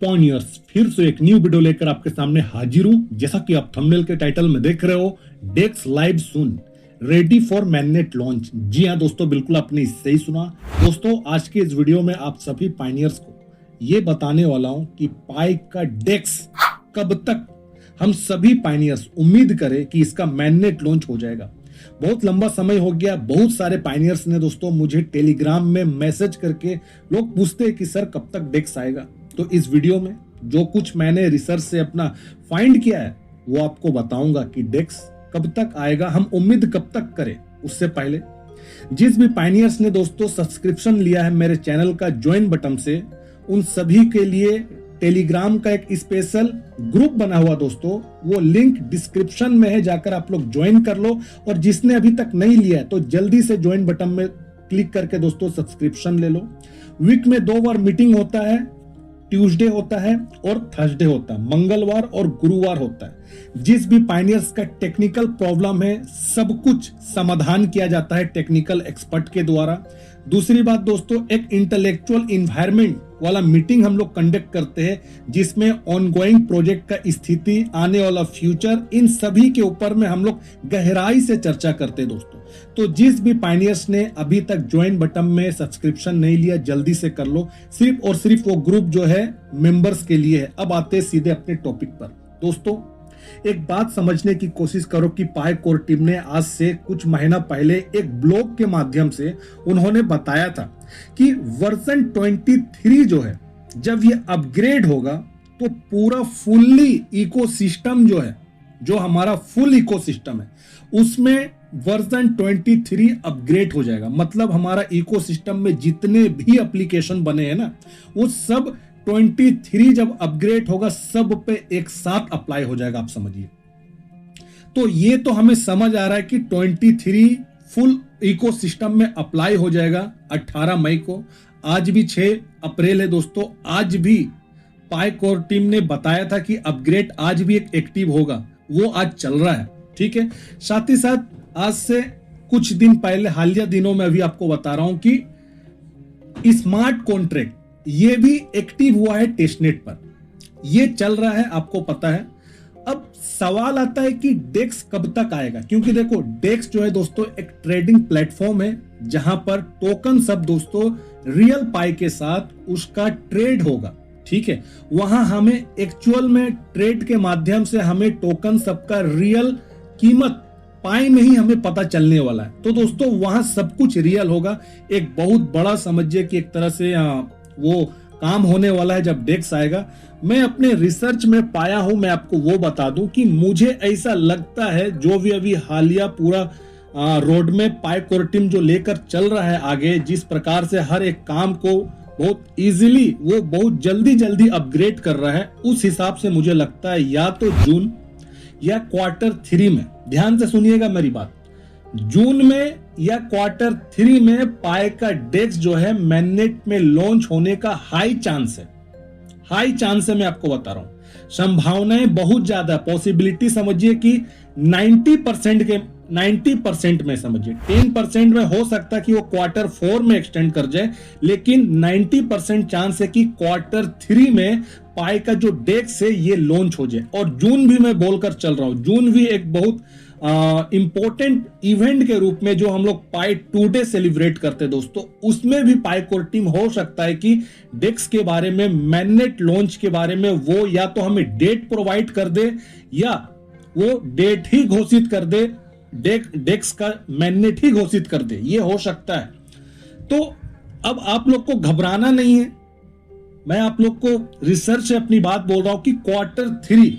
पॉइनियर्स फिर से एक न्यू वीडियो लेकर आपके सामने हाजिर हूं। जैसा कि आप थंबनेल के टाइटल में देख रहे हो, DEX live soon ready for mainnet launch. जी हां दोस्तों, बिल्कुल आपने सही सुना। दोस्तों, आज के इस वीडियो में आप सभी पाइनियर्स को ये बताने वाला हूं कि पाई का डेक्स कब तक हम सभी पाइनियर्स उम्मीद करें कि इसका मैननेट लॉन्च हो जाएगा। बहुत लंबा समय हो गया। बहुत सारे पाइनियर्स ने दोस्तों मुझे टेलीग्राम में मैसेज करके लोग पूछते हैं कि सर कब तक डेक्स आएगा। तो इस वीडियो में जो कुछ मैंने रिसर्च से अपना फाइंड किया है वो आपको बताऊंगा कि डेक्स कब तक आएगा, हम उम्मीद कब तक करें। उससे पहले जिस भी पाइनियर्स ने दोस्तों सब्सक्रिप्शन लिया है मेरे चैनल का ज्वाइन बटन से, उन सभी के लिए टेलीग्राम का एक स्पेशल ग्रुप बना हुआ दोस्तों, वो लिंक डिस्क्रिप्शन में है, जाकर आप लोग ज्वाइन कर लो। और जिसने अभी तक नहीं लिया है तो जल्दी से ज्वाइन बटन में क्लिक करके दोस्तों सब्सक्रिप्शन ले लो। वीक में 2 बार मीटिंग होता है, ट्यूसडे होता है और थर्सडे होता है, मंगलवार और गुरुवार होता है। जिस भी पाइनियर्स का टेक्निकल प्रॉब्लम है सब कुछ समाधान किया जाता है टेक्निकल एक्सपर्ट के द्वारा। दूसरी बात दोस्तों, एक इंटेलेक्चुअल इन्वायरमेंट वाला मीटिंग हम लोग कंडक्ट करते हैं जिसमें ऑनगोइंग प्रोजेक्ट का स्थिति, आने वाला फ्यूचर, इन सभी के ऊपर में हम लोग गहराई से चर्चा करते हैं दोस्तों। तो जिस भी पाइनियर्स ने अभी तक ज्वाइन बटन में सब्सक्रिप्शन नहीं लिया जल्दी से कर लो। सिर्फ और सिर्फ वो ग्रुप जो है मेंबर्स के लिए है। अब आते हैं सीधे अपने टॉपिक पर। दोस्तों, एक बात समझने की कोशिश करो कि पाई कोर टीम ने आज से कुछ महीना पहले एक ब्लॉग के माध्यम से उन्होंने बताया था कि वर्जन 23 जो है जब ये अपग्रेड होगा तो पूरा फुल्ली इकोसिस्टम जो है, जो हमारा फुल इकोसिस्टम है, उसमें वर्जन 23 अपग्रेड हो जाएगा। मतलब हमारा इकोसिस्टम में जितने भी एप्लीकेशन बने हैं ना, वो सब 23 जब अपग्रेड होगा सब पे एक साथ अप्लाई हो जाएगा। आप समझिए। तो ये तो हमें समझ आ रहा है कि 23 फुल इकोसिस्टम में अप्लाई हो जाएगा 18 मई को। आज भी 6 अप्रैल है दोस्तों। आज भी पाई कोर टीम ने बताया था कि अपग्रेड आज भी एक एक्टिव होगा, वो आज चल रहा है। ठीक है। साथ ही साथ आज से कुछ दिन पहले, हालिया दिनों में अभी आपको बता रहा हूं कि स्मार्ट कॉन्ट्रैक्ट ये भी एक्टिव हुआ है टेस्टनेट पर, ये चल रहा है, आपको पता है। अब सवाल आता है कि डेक्स कब तक आएगा, क्योंकि देखो डेक्स जो है दोस्तों एक ट्रेडिंग प्लेटफॉर्म है जहां पर टोकन सब दोस्तों रियल पाई के साथ उसका ट्रेड होगा। ठीक है। वहां हमें एक्चुअल में ट्रेड के माध्यम से हमें टोकन सबका रियल कीमत पाई में ही हमें पता चलने वाला है। तो दोस्तों वहां सब कुछ रियल होगा। एक बहुत बड़ा समझिए कि एक तरह से वो काम होने वाला है जब डेक्स आएगा। मैं अपने रिसर्च में पाया हूं, मैं आपको वो बता दूं कि मुझे ऐसा लगता है जो भी अभी हालिया पूरा रोड में पाई कोर टीम जो लेकर चल रहा है आगे, जिस प्रकार से हर एक काम को बहुत इजीली वो बहुत जल्दी अपग्रेड कर रहा है, उस हिसाब से मुझे लगता है या तो जून या Q3 में, ध्यान से सुनिएगा मेरी बात, जून में या Q3 में पाई का डेक्स जो है मैननेट में लॉन्च होने का हाई चांस है। हाई चांस है, मैं आपको बता रहा हूं। संभावनाएं बहुत ज्यादा, पॉसिबिलिटी समझिए कि 90% में समझिए, 10% में हो सकता है कि वो Q4 में एक्सटेंड कर जाए, लेकिन 90% चांस है कि Q3 में पाई का जो डेक्स है ये लॉन्च हो जाए। और जून भी मैं बोलकर चल रहा हूं, जून भी एक बहुत इंपॉर्टेंट इवेंट के रूप में जो हम लोग पाई टुडे सेलिब्रेट करते हैं दोस्तों, उसमें भी पाई कोर टीम हो सकता है कि डेक्स के बारे में, मैननेट लॉन्च के बारे में वो या तो हमें डेट प्रोवाइड कर दे या वो डेट ही घोषित कर दे, डेक्स का मैननेट ही घोषित कर दे, ये हो सकता है। तो अब आप लोग को घबराना नहीं है। मैं आप लोग को रिसर्च से अपनी बात बोल रहा हूं कि Q3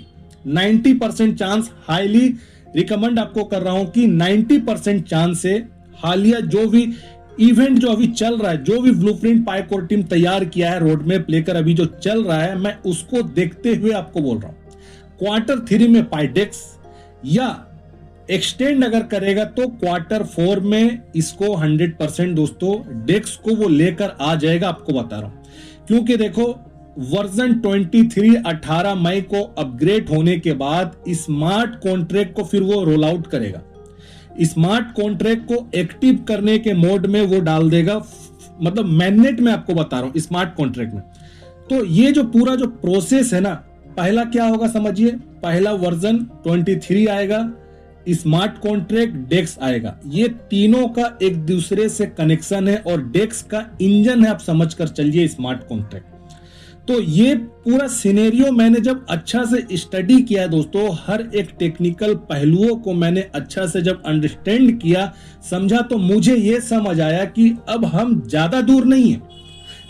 90% चांस, हाईली रिकमेंड आपको कर रहा हूं कि 90% चांस से हालिया जो भी इवेंट जो अभी चल रहा है, जो भी ब्लूप्रिंट पाई कोर टीम तैयार किया है, रोड मैप लेकर अभी जो चल रहा है, मैं उसको देखते हुए आपको बोल रहा हूं। Q3 में पाई डेक्स या एक्सटेंड अगर करेगा तो Q4 में इसको 100% दोस्तों डेक्स को वो लेकर आ जाएगा, आपको बता रहा हूं। क्योंकि देखो वर्जन 23 18 मई को अपग्रेड होने के बाद स्मार्ट कॉन्ट्रैक्ट को फिर वो रोल आउट करेगा। स्मार्ट कॉन्ट्रैक्ट को एक्टिव करने के मोड में वो डाल देगा, मतलब मैननेट में आपको बता रहा हूं, स्मार्ट कॉन्ट्रैक्ट में तो ये जो पूरा जो प्रोसेस है ना, पहला क्या होगा समझिए, पहला वर्जन 23 आएगा, स्मार्ट कॉन्ट्रैक्ट, डेक्स आएगा। ये तीनों का एक दूसरे से कनेक्शन है और डेक्स का इंजन है, आप समझ कर चलिए स्मार्ट कॉन्ट्रैक्ट। तो ये पूरा सिनेरियो मैंने जब अच्छा से स्टडी किया दोस्तों, हर एक टेक्निकल पहलुओं को मैंने अच्छा से जब अंडरस्टैंड किया, समझा, तो मुझे ये समझ आया कि अब हम ज्यादा दूर नहीं है,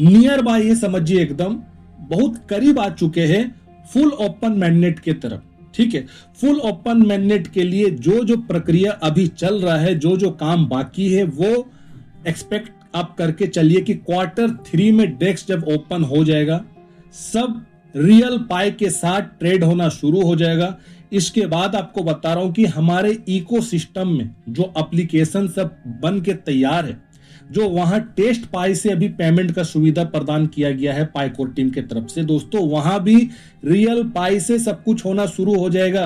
नियर बाय ये समझिए एकदम बहुत करीब आ चुके हैं फुल ओपन मैननेट के तरफ। ठीक है, फुल ओपन मैननेट के लिए जो जो प्रक्रिया अभी चल रहा है, जो जो काम बाकी है, वो एक्सपेक्ट आप करके चलिए कि Q3 में डेक्स जब ओपन हो जाएगा, सब रियल पाई के साथ ट्रेड होना शुरू हो जाएगा। इसके बाद आपको बता रहा हूं कि हमारे इकोसिस्टम में जो एप्लीकेशन सब बन के तैयार है, जो वहां टेस्ट पाई से अभी पेमेंट का सुविधा प्रदान किया गया है पाई कोर टीम के तरफ से दोस्तों, वहां भी रियल पाई से सब कुछ होना शुरू हो जाएगा।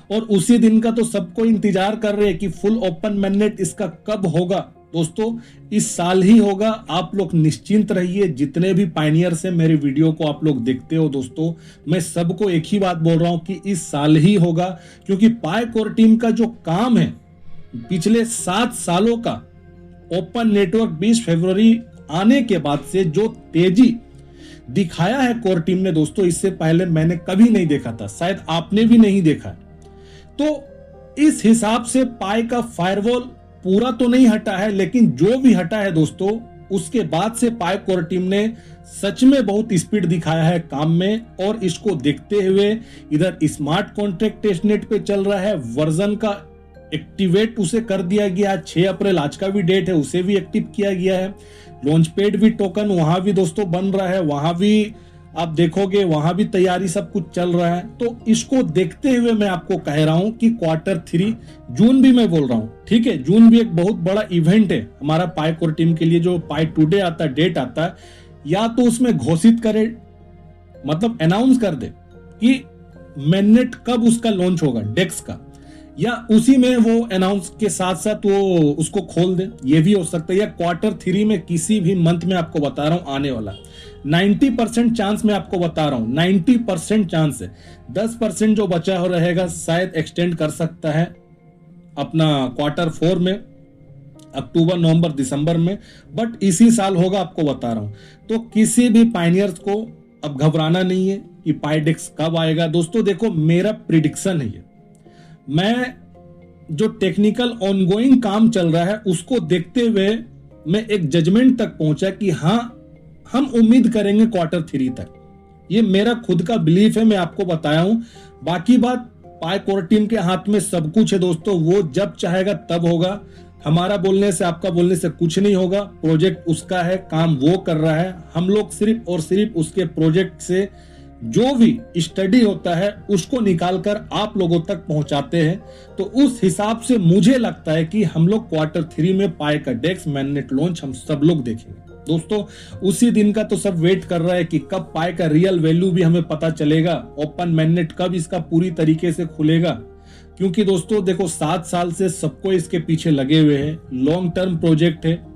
और उसी दिन का तो सबको इंतजार कर रहे हैं कि फुल ओपन मैननेट इसका कब होगा दोस्तों, इस साल ही होगा। आप लोग निश्चिंत रहिए, जितने भी पायनियर्स हैं मेरे वीडियो को आप लोग देखते हो दोस्तों, मैं सबको एक ही बात बोल रहा हूं कि इस साल ही होगा, क्योंकि पाई कोर टीम का जो काम है पिछले 7 सालों का ओपन नेटवर्क 20 फरवरी आने के बाद से जो तेजी दिखाया है कोर टीम ने दोस्तों, इससे पहले मैंने कभी नहीं देखा था, शायद आपने भी नहीं देखा। तो इस हिसाब से पाई का फायरवॉल पूरा तो नहीं हटा है, लेकिन जो भी हटा है दोस्तों, उसके बाद से पाई कोर टीम ने सच में बहुत स्पीड दिखाया है काम में। और इसको देखते हुए इधर स्मार्ट कॉन्ट्रैक्ट टेस्टनेट पे चल रहा है, वर्जन का एक्टिवेट उसे कर दिया गया, 6 अप्रैल आज का भी डेट है, उसे भी एक्टिव किया गया है। लॉन्च पैड भी टोकन वहां भी दोस्तों बन रहा है, वहां भी आप देखोगे वहां भी तैयारी सब कुछ चल रहा है। तो इसको देखते हुए मैं आपको कह रहा हूं कि Q3 जून भी मैं बोल रहा हूं, ठीक है, जून भी एक बहुत बड़ा इवेंट है हमारा पाई कोर टीम के लिए। जो पाई टुडे आता है, डेट आता है, या तो उसमें घोषित करे, मतलब अनाउंस कर दे कि मैननेट कब उसका लॉन्च होगा डेक्स का, या उसी में वो अनाउंस के साथ साथ वो उसको खोल दे, ये भी हो सकता है। या Q3 में किसी भी मंथ में आपको बता रहा हूं आने वाला 90% चांस मैं आपको बता रहा हूं, 90% चांस है। 10% जो बचा हो रहेगा शायद एक्सटेंड कर सकता है अपना Q4 में, अक्टूबर, नवंबर, दिसंबर में, बट इसी साल होगा, आपको बता रहा हूं। तो किसी भी पायनियर्स को अब घबराना नहीं है कि पाईडेक्स कब आएगा दोस्तों। देखो मेरा प्रिडिक्शन है ये, मैं जो टेक्निकल ऑनगोइंग काम चल रहा है उसको देखते हुए मैं एक जजमेंट तक पहुंचा कि हाँ, हम उम्मीद करेंगे Q3 तक। ये मेरा खुद का बिलीफ है, मैं आपको बताया हूं। बाकी बात पाई कोर टीम के हाथ में सब कुछ है दोस्तों, वो जब चाहेगा तब होगा। हमारा बोलने से, आपका बोलने से कुछ नहीं होगा। प्रोजेक्ट उसका है, काम वो कर रहा है, हम लोग सिर्फ और सिर्फ उसके प्रोजेक्ट से जो भी स्टडी होता है उसको निकालकर आप लोगों तक पहुंचाते हैं। तो उस हिसाब से मुझे लगता है कि हम लोग Q3 में पाई का डेक्स मैननेट लॉन्च हम सब लोग देखेंगे दोस्तों। उसी दिन का तो सब वेट कर रहा है कि कब पाई का रियल वैल्यू भी हमें पता चलेगा, ओपन मैननेट कब इसका पूरी तरीके से खुलेगा। क्योंकि दोस्तों देखो 7 साल से सबको इसके पीछे लगे हुए हैं, लॉन्ग टर्म प्रोजेक्ट है।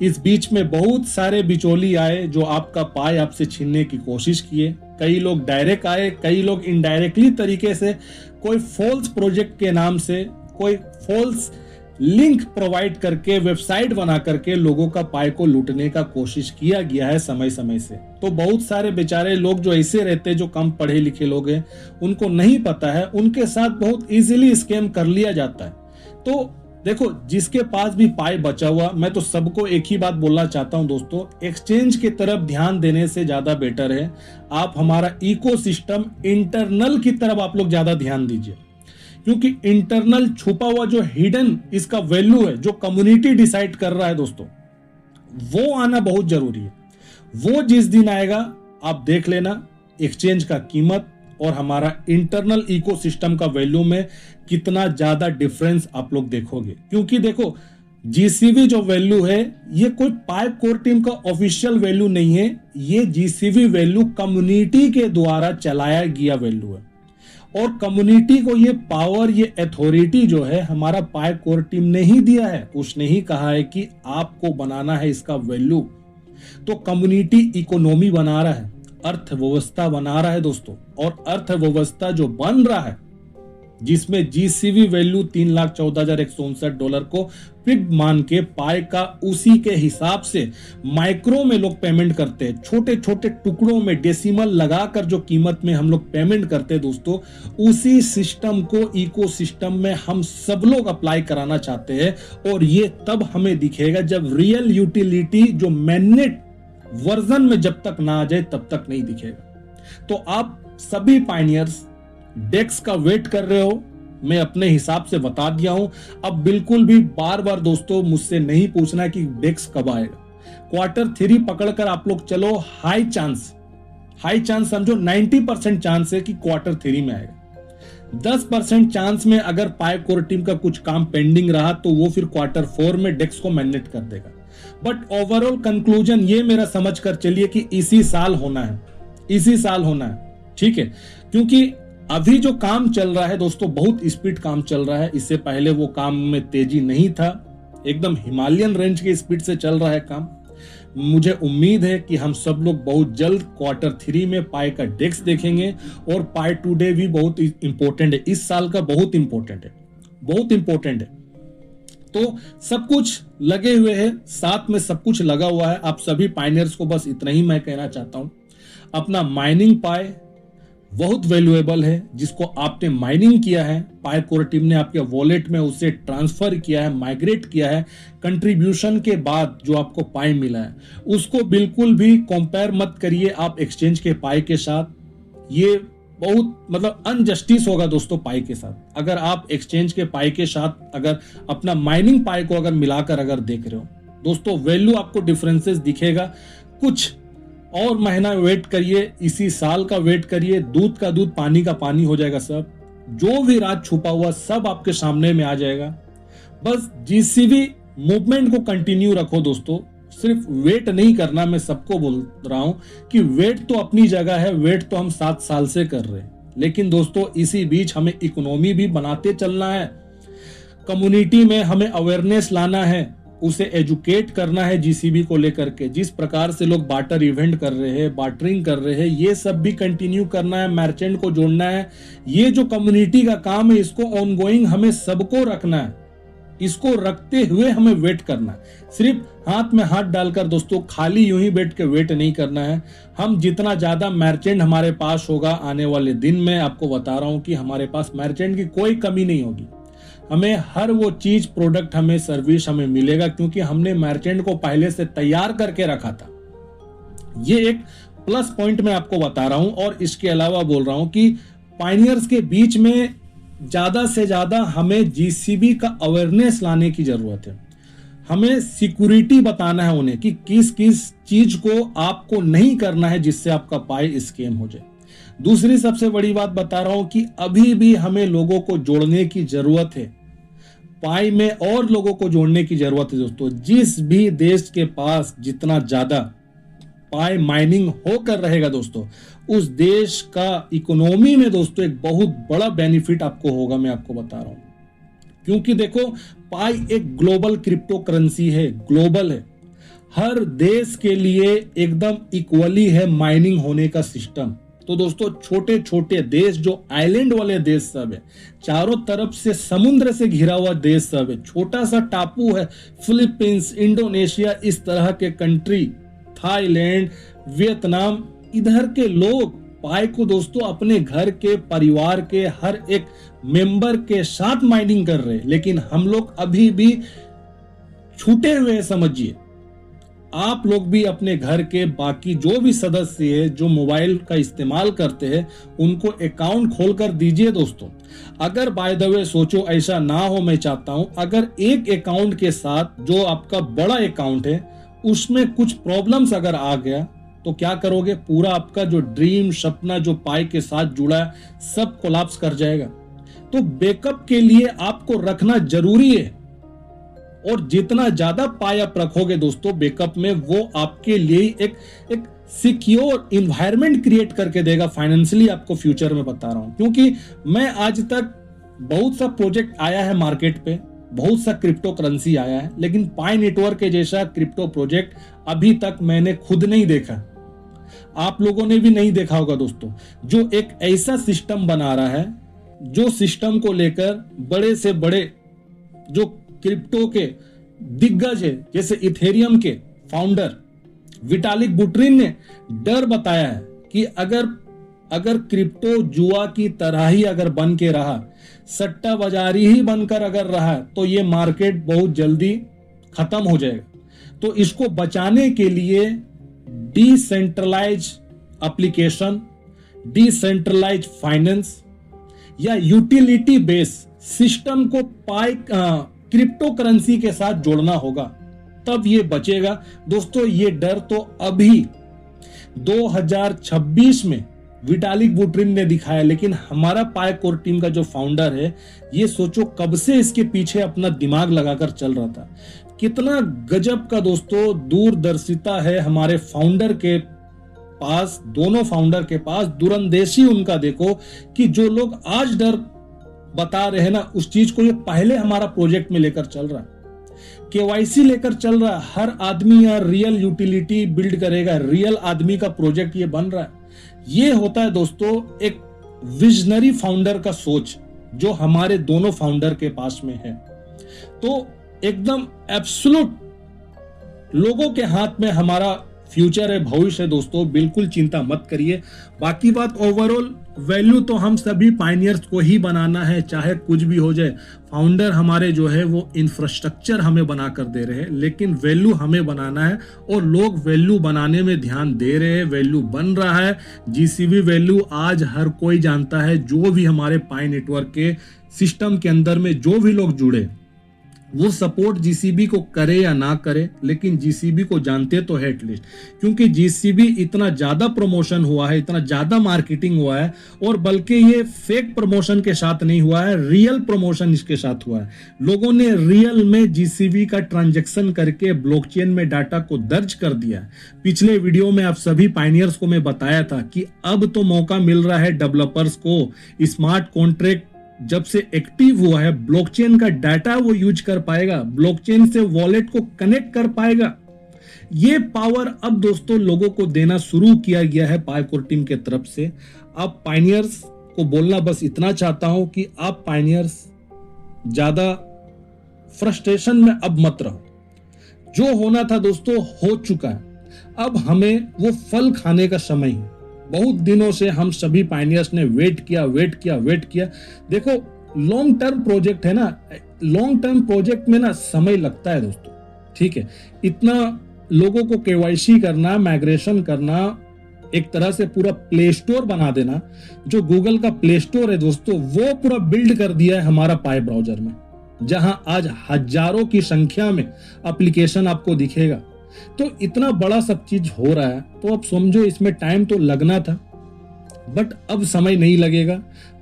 इस बीच में बहुत सारे बिचौली आए जो आपका पाई आपसे छीनने की कोशिश किए। कई लोग डायरेक्ट आए, कई लोग इनडायरेक्टली तरीके से कोई फॉल्स प्रोजेक्ट के नाम से कोई फॉल्स लिंक प्रोवाइड करके वेबसाइट बना करके लोगों का पाई को लूटने का कोशिश किया गया है समय समय से। तो बहुत सारे बेचारे लोग जो ऐसे रहते हैं, जो कम पढ़े लिखे लोग हैं, उनको नहीं पता है, उनके साथ बहुत इजीली स्कैम कर लिया जाता है। तो देखो जिसके पास भी पाई बचा हुआ, मैं तो सबको एक ही बात बोलना चाहता हूं दोस्तों, एक्सचेंज की तरफ ध्यान देने से ज्यादा बेटर है आप हमारा इकोसिस्टम इंटरनल की तरफ आप लोग ज्यादा ध्यान दीजिए। क्योंकि इंटरनल छुपा हुआ जो हिडन इसका वैल्यू है, जो कम्युनिटी डिसाइड कर रहा है दोस्तों, वो आना बहुत जरूरी है। वो जिस दिन आएगा आप देख लेना, एक्सचेंज का कीमत और हमारा इंटरनल इकोसिस्टम का वैल्यू में कितना ज्यादा डिफरेंस आप लोग देखोगे। क्योंकि देखो जीसीवी जो वैल्यू है, ये कोई पाई कोर टीम का ऑफिशियल वैल्यू नहीं है, ये जीसीवी वैल्यू कम्युनिटी के द्वारा चलाया गया वैल्यू है। और कम्युनिटी को ये पावर, ये अथॉरिटी जो है हमारा पाई कोर टीम ने ही दिया है। उसने ही कहा है कि आपको बनाना है इसका वैल्यू। तो कम्युनिटी इकोनॉमी बना रहा है, अर्थव्यवस्था बना रहा है दोस्तों। और अर्थव्यवस्था जो बन रहा है, जिसमें जीसीबी वैल्यू $3,14,159 को फिक्स्ड मान के पाई का उसी के हिसाब से माइक्रो में लोग पेमेंट करते हैं, छोटे छोटे टुकड़ों में डेसिमल लगाकर जो कीमत में हम लोग पेमेंट करते हैं दोस्तों, उसी सिस्टम को इकोसिस्टम में हम सब लोग अप्लाई कराना चाहते हैं। और ये तब हमें दिखेगा जब रियल यूटिलिटी जो मैनेट वर्जन में जब तक ना आ जाए तब तक नहीं दिखेगा। तो आप सभी पायनियर्स डेक्स का वेट कर रहे हो, मैं अपने हिसाब से बता दिया हूं। अब बिल्कुल भी बार बार दोस्तों मुझसे नहीं पूछना कि डेक्स कब आएगा। Q3 पकड़कर आप लोग चलो, हाई चांस समझो 90% चांस है कि Q3 में आएगा। 10% चांस में अगर पाई कोर टीम का कुछ काम पेंडिंग रहा तो वो फिर Q4 में डेक्स को मैनेट कर देगा। बट ओवरऑल कंक्लूजन ये मेरा समझ कर चलिए कि इसी साल होना है, ठीक है। क्योंकि अभी जो काम चल रहा है दोस्तों, बहुत स्पीड काम चल रहा है। इससे पहले वो काम में तेजी नहीं था, एकदम हिमालयन रेंज के स्पीड से चल रहा है काम। मुझे उम्मीद है कि हम सब लोग बहुत जल्द Q3 में पाई का डेक्स देखेंगे। और पाई टुडे भी बहुत इंपॉर्टेंट है, इस साल का बहुत इंपॉर्टेंट है। तो सब कुछ लगे हुए हैं, साथ में सब कुछ लगा हुआ है। आप सभी पायनियर्स को बस इतना ही मैं कहना चाहता हूं, अपना माइनिंग पाई बहुत वैल्यूएबल है। जिसको आपने माइनिंग किया है, पाई कोर टीम ने आपके वॉलेट में उसे ट्रांसफर किया है, माइग्रेट किया है, कंट्रीब्यूशन के बाद जो आपको पाई मिला है उसको बिल्कुल भी कंपेयर मत करिए आप एक्सचेंज के पाई के साथ। ये बहुत मतलब अनजस्टिस होगा दोस्तों पाई के साथ। अगर आप एक्सचेंज के पाई के साथ अगर अपना माइनिंग पाई को अगर मिलाकर अगर देख रहे हो दोस्तों, वैल्यू आपको डिफरेंसेस दिखेगा। कुछ और महीना वेट करिए, इसी साल का वेट करिए, दूध का दूध पानी का पानी हो जाएगा। सब जो भी राज छुपा हुआ सब आपके सामने में आ जाएगा। बस जीसीबी मूवमेंट को कंटिन्यू रखो दोस्तों, सिर्फ वेट नहीं करना। मैं सबको बोल रहा हूं कि वेट तो अपनी जगह है, वेट तो हम 7 साल से कर रहे हैं, लेकिन दोस्तों इसी बीच हमें इकोनॉमी भी बनाते चलना है। कम्युनिटी में हमें अवेयरनेस लाना है, उसे एजुकेट करना है जीसीबी को लेकर के। जिस प्रकार से लोग बार्टर इवेंट कर रहे हैं, बार्टरिंग कर रहे हैं, ये सब भी कंटिन्यू करना है, मर्चेंट को जोड़ना है। ये जो कम्युनिटी का काम है इसको ऑनगोइंग हमें सबको रखना है, इसको रखते हुए हमें वेट करना है। सिर्फ हाथ में हाथ डालकर दोस्तों खाली यूं ही बैठ के वेट नहीं करना है। हम जितना ज्यादा मर्चेंट हमारे पास होगा आने वाले दिन में, आपको बता रहा हूं कि हमारे पास मर्चेंट की कोई कमी नहीं होगी। हमें हर वो चीज, प्रोडक्ट, हमें सर्विस हमें मिलेगा, क्योंकि हमने मर्चेंट को पहले से तैयार करके रखा था। ये एक प्लस पॉइंट मैं आपको बता रहा हूं। और इसके अलावा बोल रहा हूं कि पायनियर्स के बीच में ज्यादा से ज्यादा हमें जीसीबी का अवेयरनेस लाने की जरूरत है। हमें सिक्योरिटी बताना है उन्हें कि किस किस चीज को आपको नहीं करना है जिससे आपका पाई स्कैम हो जाए। दूसरी सबसे बड़ी बात बता रहा हूं कि अभी भी हमें लोगों को जोड़ने की जरूरत है, पाई में और लोगों को जोड़ने की जरूरत है दोस्तों। जिस भी देश के पास जितना ज्यादा पाई माइनिंग होकर रहेगा दोस्तों, उस देश का इकोनॉमी में दोस्तों एक बहुत बड़ा बेनिफिट आपको होगा, मैं आपको बता रहा हूं। क्योंकि देखो पाई एक ग्लोबल क्रिप्टो करेंसी है, ग्लोबल है, हर देश के लिए एकदम इक्वली है माइनिंग होने का सिस्टम। तो दोस्तों छोटे छोटे देश जो आइलैंड वाले देश सब है, चारों तरफ से समुद्र से घिरा हुआ देश सब है, छोटा सा टापू है, फिलीपींस, इंडोनेशिया, इस तरह के कंट्री, थाईलैंड, वियतनाम, इधर के लोग पाई को दोस्तों अपने घर के, परिवार के हर एक मेंबर के साथ माइनिंग कर रहे हैं। लेकिन हम लोग अभी भी छूटे हुए हैं, समझिए। आप लोग भी अपने घर के बाकी जो भी सदस्य है जो मोबाइल का इस्तेमाल करते हैं उनको अकाउंट खोलकर दीजिए दोस्तों। अगर बाय द वे सोचो ऐसा ना हो, मैं चाहता हूं अगर एक अकाउंट के साथ जो आपका बड़ा अकाउंट है उसमें कुछ प्रॉब्लम्स अगर आ गया तो क्या करोगे? पूरा आपका जो ड्रीम, सपना जो पाई के साथ जुड़ा है सब कोलैप्स कर जाएगा। तो बैकअप के लिए आपको रखना जरूरी है, और जितना ज्यादा पाई आप रखोगे दोस्तों बैकअप में, वो आपके लिए एक सिक्योर इन्वायरमेंट क्रिएट करके देगा फाइनेंशियली, आपको फ्यूचर में बता रहा हूं। क्योंकि मैं आज तक बहुत सा प्रोजेक्ट आया है मार्केट पे, बहुत सा क्रिप्टो करेंसी आया है, लेकिन पाई नेटवर्क के जैसा क्रिप्टो प्रोजेक्ट अभी तक मैंने खुद नहीं देखा, आप लोगों ने भी नहीं देखा होगा दोस्तों, जो एक ऐसा सिस्टम बना रहा है जो सिस्टम को लेकर बड़े से बड़े जो क्रिप्टो के दिग्गज है जैसे इथेरियम के फाउंडर विटालिक बुटेरिन ने डर बताया है कि अगर क्रिप्टो जुआ की तरह ही अगर बन के रहा, सट्टा बाजारी ही बनकर अगर रहा, तो ये मार्केट बहुत जल्दी खत्म हो जाएगा। तो इसको बचाने के लिए डिसेंट्रलाइज एप्लीकेशन, डिसेंट्रलाइज फाइनेंस या यूटिलिटी बेस सिस्टम को क्रिप्टो करेंसी के साथ जोड़ना होगा, तब ये बचेगा। दोस्तों ये डर तो अभी 2026 में विटालिक बुटेरिन ने दिखाया, लेकिन हमारा पाइकोर टीम का जो फाउंडर है, ये सोचो कब से इसके पीछे अपना दिमाग लगाकर चल रहा था। कितना गजब का दोस्तों दूरदर्शिता है हमारे फाउंडर के पास, दोनों फाउंडर के पास। दूरंदेशी उनका देखो कि जो लोग आज डर बता रहे हैं ना, उस चीज को ये पहले हमारा प्रोजेक्ट में लेकर चल रहा है, केवाईसी लेकर चल रहा है। हर आदमी यहाँ रियल यूटिलिटी बिल्ड करेगा, रियल आदमी का प्रोजेक्ट ये बन रहा है। ये होता है दोस्तों एक विजनरी फाउंडर का सोच, जो हमारे दोनों फाउंडर के पास में है। तो एकदम एब्सोल्यूट लोगों के हाथ में हमारा फ्यूचर है, भविष्य है दोस्तों, बिल्कुल चिंता मत करिए। बाकी बात ओवरऑल वैल्यू तो हम सभी पायनियर्स को ही बनाना है, चाहे कुछ भी हो जाए। फाउंडर हमारे जो है वो इंफ्रास्ट्रक्चर हमें बना कर दे रहे हैं, लेकिन वैल्यू हमें बनाना है और लोग वैल्यू बनाने में ध्यान दे रहे हैं, वैल्यू बन रहा है। जीसीबी वैल्यू आज हर कोई जानता है, जो भी हमारे पाई नेटवर्क के सिस्टम के अंदर में जो भी लोग जुड़े, वो सपोर्ट जीसीबी को करे या ना करे, लेकिन जीसीबी को जानते तो है एटलीस्ट, क्योंकि जीसीबी इतना ज्यादा प्रमोशन हुआ है, इतना ज्यादा मार्केटिंग हुआ है, और बल्कि ये फेक प्रमोशन के साथ नहीं हुआ है, रियल प्रमोशन इसके साथ हुआ है। लोगों ने रियल में जीसीबी का ट्रांजैक्शन करके ब्लॉकचेन में डाटा को दर्ज कर दिया। पिछले वीडियो में आप सभी पायनियर्स को मैं बताया था कि अब तो मौका मिल रहा है डेवलपर्स को, स्मार्ट कॉन्ट्रैक्ट जब से एक्टिव हुआ है, ब्लॉकचेन का डाटा वो यूज कर पाएगा, ब्लॉकचेन से वॉलेट को कनेक्ट कर पाएगा। ये पावर अब दोस्तों लोगों को देना शुरू किया गया है पाइकोर टीम के तरफ से। अब पायनियर्स को बोलना बस इतना चाहता हूं कि आप पायनियर्स ज्यादा फ्रस्ट्रेशन में अब मत रहो। जो होना था दोस्तों हो चुका है, अब हमें वो फल खाने का समय है। बहुत दिनों से हम सभी पायनियर्स ने वेट किया। देखो लॉन्ग टर्म प्रोजेक्ट है ना, लॉन्ग टर्म प्रोजेक्ट में ना समय लगता है दोस्तों, ठीक है। इतना लोगों को केवाईसी करना, माइग्रेशन करना, एक तरह से पूरा प्ले स्टोर बना देना। जो गूगल का प्ले स्टोर है दोस्तों, वो पूरा बिल्ड कर दिया है हमारा पाई ब्राउजर में, जहां आज हजारों की संख्या में एप्लीकेशन आपको दिखेगा। तो इतना बड़ा सब चीज हो रहा है, तो अब समझो इसमें टाइम तो लगना था, बट अब समय नहीं लगेगा।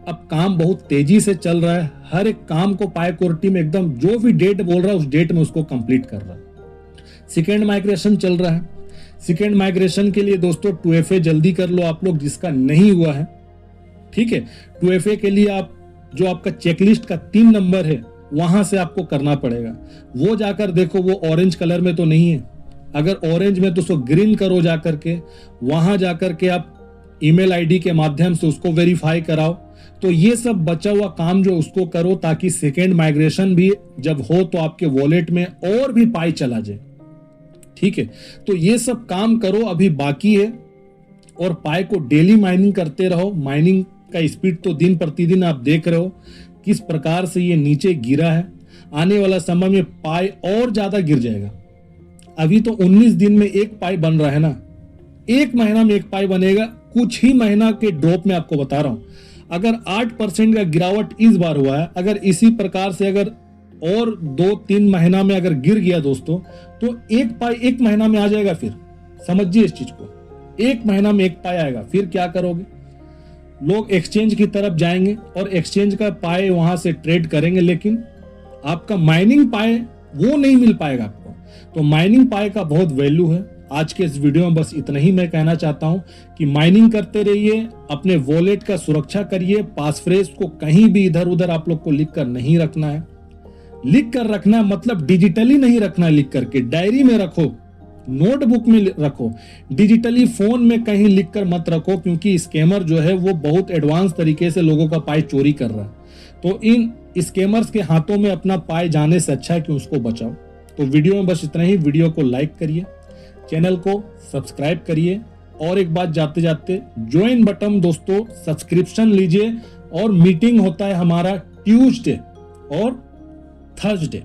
अब काम बहुत तेजी से चल रहा है, हर एक काम को पाइकोर टीम एकदम जो भी डेट बोल रहा है उस डेट में उसको कंप्लीट कर रहा है। सेकेंड माइग्रेशन चल रहा है, सेकेंड माइग्रेशन के लिए दोस्तों 2FA जल्दी कर लो आप लोग, जिसका नहीं हुआ है, ठीक है। 2FA के लिए आप जो आपका चेकलिस्ट का 3 नंबर है वहां से आपको करना पड़ेगा। वो जाकर देखो, वो ऑरेंज कलर में तो नहीं है, अगर ऑरेंज में तो उसको ग्रीन करो जाकर के, वहां जाकर के आप ईमेल आईडी के माध्यम से उसको वेरीफाई कराओ। तो ये सब बचा हुआ काम जो उसको करो, ताकि सेकेंड माइग्रेशन भी जब हो तो आपके वॉलेट में और भी पाई चला जाए, ठीक है। तो ये सब काम करो, अभी बाकी है। और पाई को डेली माइनिंग करते रहो। माइनिंग का स्पीड तो दिन प्रतिदिन आप देख रहे हो किस प्रकार से ये नीचे गिरा है। आने वाला समय में पाई और ज्यादा गिर जाएगा। अभी तो 19 दिन में एक पाई बन रहा है ना, 1 महीना में एक पाई बनेगा। कुछ ही महीना के ड्रॉप में आपको बता रहा हूं, अगर 8% का गिरावट इस बार हुआ है, अगर इसी प्रकार से अगर और 2-3 महीना में अगर गिर गया दोस्तों, तो एक पाई 1 महीना में आ जाएगा। फिर समझिए इस चीज को, 1 महीना में एक पाई आएगा। फिर क्या करोगे? लोग एक्सचेंज की तरफ जाएंगे और एक्सचेंज का पाई वहां से ट्रेड करेंगे, लेकिन आपका माइनिंग पाई वो नहीं मिल पाएगा आपको। तो माइनिंग पाई का बहुत वैल्यू है। आज के इस वीडियो में बस इतना ही मैं कहना चाहता हूं कि माइनिंग करते रहिए, अपने वॉलेट का सुरक्षा करिए, पासफ्रेज को कहीं भी इधर उधर आप लोग को लिख कर नहीं रखना है। लिख कर रखना मतलब डिजिटली नहीं रखना, लिख करके डायरी में रखो, नोटबुक में रखो, डिजिटली फोन में कहीं लिख कर मत रखो, क्योंकि स्कैमर जो है वो बहुत एडवांस तरीके से लोगों का पाई चोरी कर रहा है। तो इन स्कैमर्स के हाथों में अपना पाई जाने से अच्छा है कि उसको बचाओ। तो वीडियो में बस इतना ही। वीडियो को लाइक करिए, चैनल को सब्सक्राइब करिए, और एक बात जाते जाते, ज्वाइन बटन दोस्तों सब्सक्रिप्शन लीजिए। और मीटिंग होता है हमारा ट्यूसडे और थर्सडे,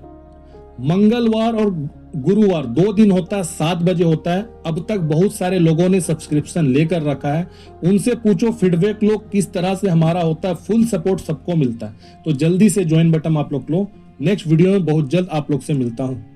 मंगलवार और गुरुवार 2 दिन होता है, 7 बजे होता है। अब तक बहुत सारे लोगों ने सब्सक्रिप्शन लेकर रखा है, उनसे पूछो फीडबैक लो किस तरह से हमारा होता है, फुल सपोर्ट सबको मिलता है। तो जल्दी से ज्वाइन बटन आप लोग लो। नेक्स्ट वीडियो में बहुत जल्द आप लोग से मिलता हूं।